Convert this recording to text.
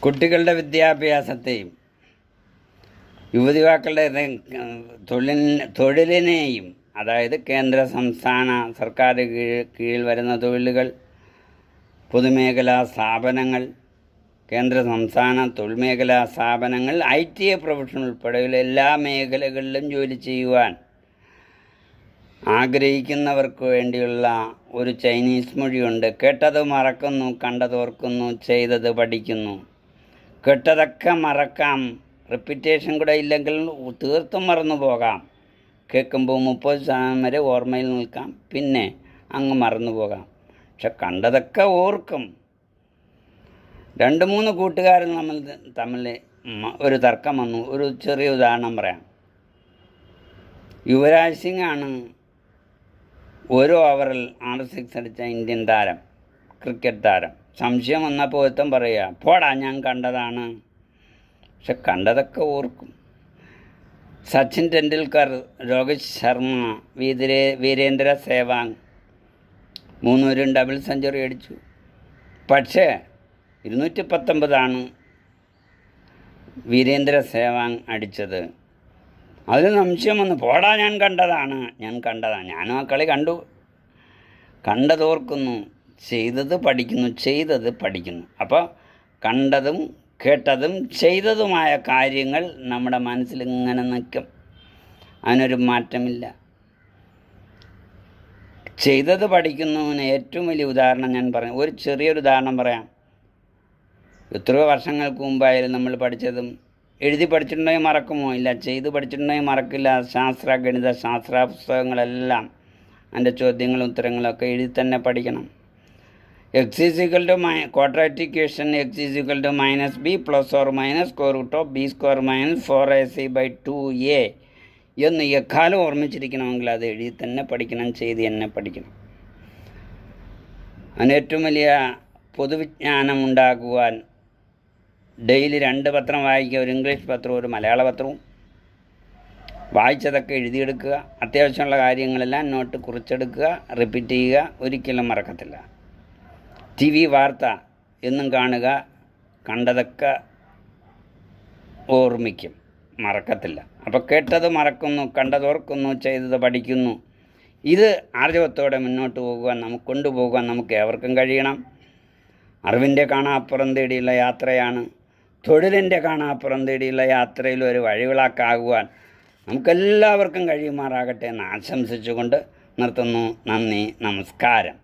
കുട്ടികളുടെ വിദ്യാഭ്യാസത്തെയും യുവതിവാക്കളുടെ തൊഴിലിനെയും, അതായത് കേന്ദ്ര സംസ്ഥാന സർക്കാർ കീഴിൽ വരുന്ന തൊഴിലുകൾ, പൊതുമേഖലാ സ്ഥാപനങ്ങൾ, കേന്ദ്ര സംസ്ഥാന തൊഴിൽ മേഖലാ സ്ഥാപനങ്ങൾ, IT പ്രൊഫഷൻ ഉൾപ്പെടെയുള്ള എല്ലാ മേഖലകളിലും ജോലി ചെയ്യുവാൻ ആഗ്രഹിക്കുന്നവർക്ക് വേണ്ടിയുള്ള ഒരു ചൈനീസ് മൊഴിയുണ്ട്. കേട്ടത് മറക്കുന്നു, കണ്ടതോർക്കുന്നു, ചെയ്തത് പഠിക്കുന്നു. കേട്ടതൊക്കെ മറക്കാം, റിപ്പീറ്റേഷൻ കൂടെ ഇല്ലെങ്കിൽ തീർത്തും മറന്നു പോകാം. കേൾക്കുമ്പോൾ 30% വരെ ഓർമ്മയിൽ നിൽക്കാം, പിന്നെ അങ്ങ് മറന്നു പോകാം. പക്ഷെ കണ്ടതൊക്കെ ഓർക്കും. 2-3 കൂട്ടുകാരൻ തമ്മിൽ ഒരു തർക്കം വന്നു. ഒരു ചെറിയ ഉദാഹരണം പറയാം. യുവരാജ് സിംഗ് ആണ് ഓരോ ഓവറിൽ 6 സിക്സ് അടിച്ച ഇന്ത്യൻ താരം, ക്രിക്കറ്റ് താരം. സംശയം വന്നപ്പോൾ ഒരുത്തൻ പറയുക, പോടാ ഞാൻ കണ്ടതാണ്. പക്ഷെ കണ്ടതൊക്കെ ഓർക്കും. സച്ചിൻ ടെണ്ടുൽക്കർ, രോഹിത് ശർമ്മ, വീരേന്ദ്ര സേവാഗ് 3 ഡബിൾ സെഞ്ചുറി അടിച്ചു. പക്ഷേ 219 വീരേന്ദ്ര സേവാഗ് അടിച്ചത്. അതിൽ സംശയം വന്നു, പോടാ ഞാൻ കണ്ടതാണ്. ഞാനും ആ കളി കണ്ടു. കണ്ടതോർക്കുന്നു, ചെയ്തത് പഠിക്കുന്നു. അപ്പോൾ കണ്ടതും കേട്ടതും ചെയ്തതുമായ കാര്യങ്ങൾ നമ്മുടെ മനസ്സിൽ ഇങ്ങനെ നിൽക്കും. അതിനൊരു മാറ്റമില്ല. ചെയ്തത് പഠിക്കുന്നതിന് ഏറ്റവും വലിയ ഉദാഹരണം ഞാൻ പറയാം. ഒരു ചെറിയൊരു ഉദാഹരണം പറയാം. എത്രയോ വർഷങ്ങൾക്ക് മുമ്പായാലും നമ്മൾ പഠിച്ചതും എഴുതി പഠിച്ചിട്ടുണ്ടെങ്കിൽ മറക്കുമോ? ഇല്ല. ചെയ്ത് പഠിച്ചിട്ടുണ്ടെങ്കിൽ മറക്കില്ല. ഗണിത ശാസ്ത്ര പുസ്തകങ്ങളെല്ലാം അതിൻ്റെ ചോദ്യങ്ങളും ഉത്തരങ്ങളൊക്കെ എഴുതി തന്നെ പഠിക്കണം. Quadratic equation (x=-b ± (b² - 4ac/2a) എന്ന് എക്കാലം ഓർമ്മിച്ചിരിക്കണമെങ്കിൽ അത് എഴുതി തന്നെ പഠിക്കണം, ചെയ്ത് തന്നെ പഠിക്കണം. അതിന് ഏറ്റവും വലിയ പൊതുവിജ്ഞാനം ഉണ്ടാക്കുവാൻ ഡെയിലി 2 പത്രം വായിക്കുക, ഒരു ഇംഗ്ലീഷ് പത്രവും ഒരു മലയാള പത്രവും. വായിച്ചതൊക്കെ എഴുതിയെടുക്കുക. അത്യാവശ്യമുള്ള കാര്യങ്ങളെല്ലാം നോട്ട് കുറിച്ചെടുക്കുക, റിപ്പീറ്റ് ചെയ്യുക. ഒരിക്കലും മറക്കത്തില്ല. TV വാർത്ത എന്നും കാണുക. കണ്ടതൊക്കെ ഓർമ്മിക്കും, മറക്കത്തില്ല. അപ്പോൾ കേട്ടത് മറക്കുന്നു, കണ്ടതോർക്കുന്നു, ചെയ്തത് പഠിക്കുന്നു. ഇത് ആർജവത്തോടെ മുന്നോട്ട് കൊണ്ടുപോകുവാൻ നമുക്ക് ഏവർക്കും കഴിയണം. അറിവിൻ്റെ കാണാപ്പുറം തേടിയുള്ള യാത്രയാണ്. തൊഴിലിൻ്റെ കാണാപ്പുറം തേടിയുള്ള യാത്രയിൽ ഒരു വഴിവിളക്കാകുവാൻ നമുക്കെല്ലാവർക്കും കഴിയുമാറാകട്ടെ എന്ന് ആശംസിച്ചുകൊണ്ട് നിർത്തുന്നു. നന്ദി, നമസ്കാരം.